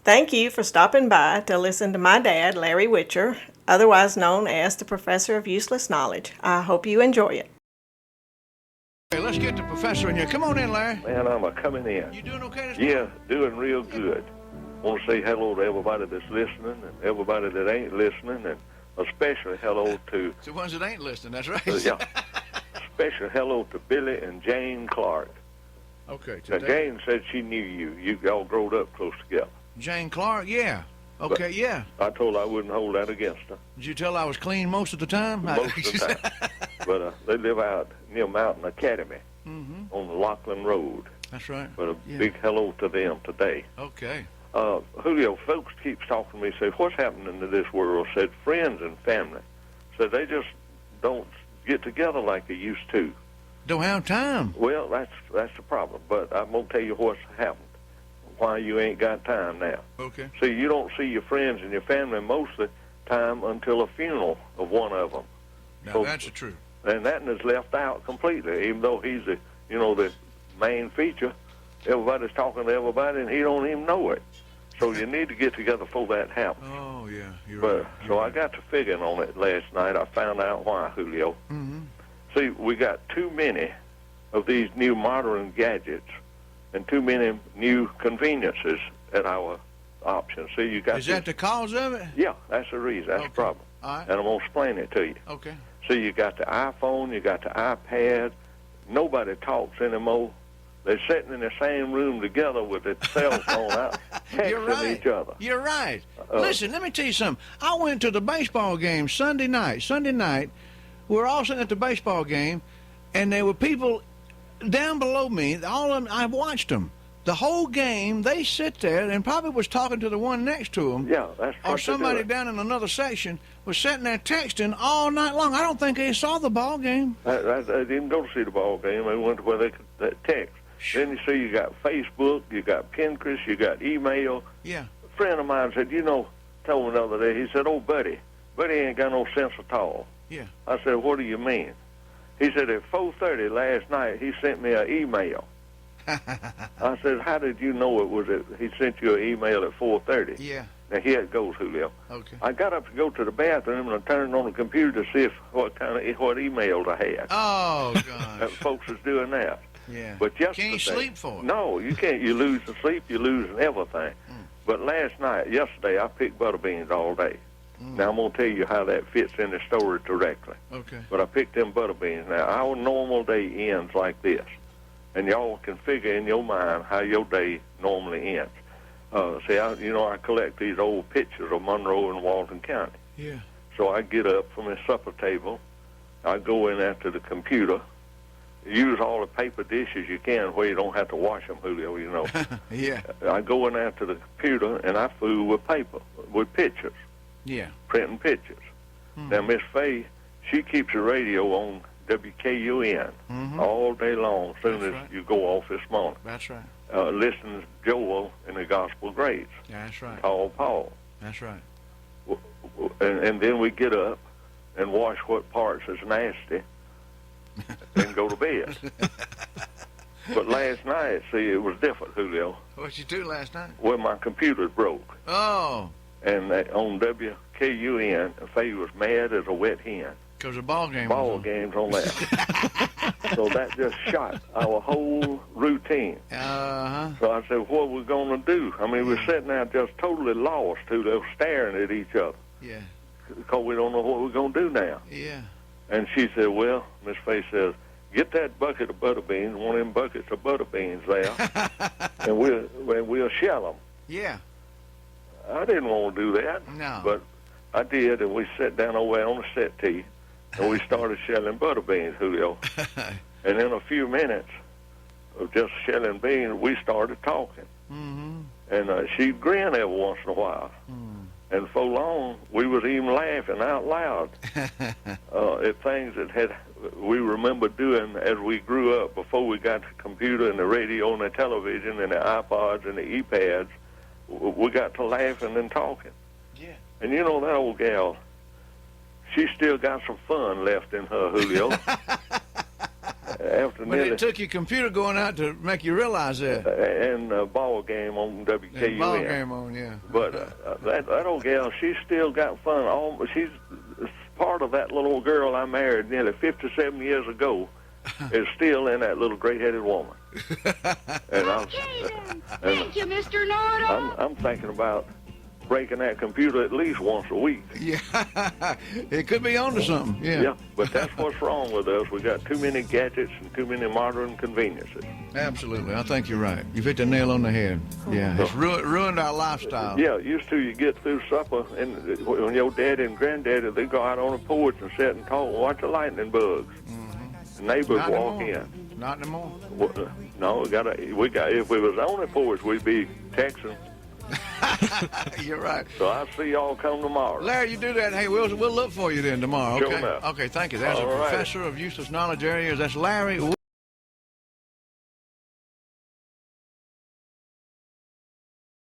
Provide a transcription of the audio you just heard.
Thank you for stopping by to listen to my dad, Larry Witcher, otherwise known as the Professor of Useless Knowledge. I hope you enjoy it. Hey, let's get the professor in here. Come on in, Larry. Man, I'm coming in. You doing okay this Yeah, doing real good. Want to say hello to everybody that's listening and everybody that ain't listening, and especially hello to... It's the ones that ain't listening, that's right. Yeah. Special hello to Billy and Jane Clark. Okay, Now, today. Jane said she knew you. You all growed up close together. Jane Clark, yeah. Okay, yeah. I told her I wouldn't hold that against her. Did you tell her I was clean most of the time? Most of the time. But they live out near Mountain Academy on the Lachlan Road. That's right. But a Yeah. big hello to them today. Okay. Julio, folks keeps talking to me, say, what's happening to this world? Said friends and family. Said they just don't get together like they used to. Don't have time. Well, that's the problem. But I'm going to tell you what's happened, why you ain't got time now. Okay. See, you don't see your friends and your family most of the time until a funeral of one of them. Now, So- that's the truth. And that is left out completely, even though he's the main feature. Everybody's talking to everybody, and he don't even know it. So you need to get together before that happens. Oh, yeah. You're But right. so I got to figuring on it last night. I found out why, Julio. Mm-hmm. See, we got too many of these new modern gadgets and too many new conveniences at our options. See, you got Is that the cause of it? yeah, that's the reason. That's Okay. the problem. All right. And I'm gonna explain it to you. Okay. See, you got the iPhone, you got the iPad. Nobody talks anymore. They're sitting in the same room together with their cell phone out, You're texting right. each other. You're right. Listen, let me tell you something. I went to the baseball game Sunday night. Sunday night, we were all sitting at the baseball game, and there were people down below me. All of them, I watched them. The whole game, they sit there and probably was talking to the one next to them. Yeah, that's what Or somebody they're doing. down in another section was sitting there texting all night long. I don't think they saw the ball game. They didn't go to see the ball game. They went to where they could text. Then you see you got Facebook, you got Pinterest, you got email. Yeah. A friend of mine said, told me the other day, he said, oh, Buddy ain't got no sense at all. Yeah. I said, what do you mean? He said, at 4:30 last night, he sent me an email. I said, how did you know it was he sent you an email at 4:30? Yeah. Now, here it goes, Julio. Okay. I got up to go to the bathroom, and I turned on the computer to see what emails I had. Oh, And gosh. folks is doing that. Yeah. But yesterday, Can't you sleep for it? No, you can't. You lose the sleep, you lose everything. But yesterday, I picked butter beans all day. Now, I'm going to tell you how that fits in the story directly. Okay. But I picked them butter beans. Now, our normal day ends like this. And y'all can figure in your mind how your day normally ends. I collect these old pictures of Monroe and Walton County. Yeah. So I get up from the supper table. I go in after the computer. Use all the paper dishes you can where you don't have to wash them, Julio, Yeah. I go in after the computer, and I fool with paper, with pictures, Yeah. printing pictures. Now, Miss Faye, she keeps the radio on WKUN all day long as soon That's as right. you go off this morning. That's right. Listens to Joel in the Gospel Grades, That's right. Paul. That's right. And then we get up and wash what parts is nasty and go to bed. But last night, see, it was different, Julio. What'd you do last night? Well, my computer broke. Oh, And on WKUN, Faye was mad as a wet hen. because the ball game Ball was on. games on that. So that just shot our whole routine. Uh-huh. So I said, what are we going to do? I mean, we're sitting there just totally lost, Julio, staring at each other Yeah. because we don't know what we're going to do now. Yeah. And she said, well, Miss Faye says, get that bucket of butter beans, one of them buckets of butter beans there, and we'll shell them. Yeah. I didn't want to do that, No. but I did, and we sat down over there on the settee, and we started shelling butter beans, Julio. And in a few minutes of just shelling beans, we started talking. Mm-hmm. And she'd grin every once in a while. And for long, we was even laughing out loud at things that we remember doing as we grew up before we got the computer and the radio and the television and the iPods and the e-pads. We got to laughing and talking. Yeah. And you know that old gal, she still got some fun left in her, Julio. after But nearly it took your computer going out to make you realize that. and a ball game on WKUN. Ball game on, yeah. But that old gal, she's still got fun. She's part of that little girl I married nearly 57 years ago. Is still in that little gray-headed woman. And Thank you, Mr. Know-it-all. I'm thinking about breaking that computer at least once a week. Yeah, it could be onto something. Yeah. Yeah, but that's what's wrong with us. We got too many gadgets and too many modern conveniences. Absolutely. I think you're right. You've hit the nail on the head. Yeah, it's ruined our lifestyle. Yeah, used to you get through supper, and when your daddy and granddaddy, they go out on the porch and sit and talk and watch the lightning bugs. The neighbors Not walk anymore. in. Not anymore. No, we got. If we was on the porch, we'd be texting. You're right. So I'll see y'all come tomorrow. Larry, you do that. Hey, we'll look for you then tomorrow. Sure Okay. enough. Okay. Thank you. That's All a right. professor of useless knowledge areas. That's Larry.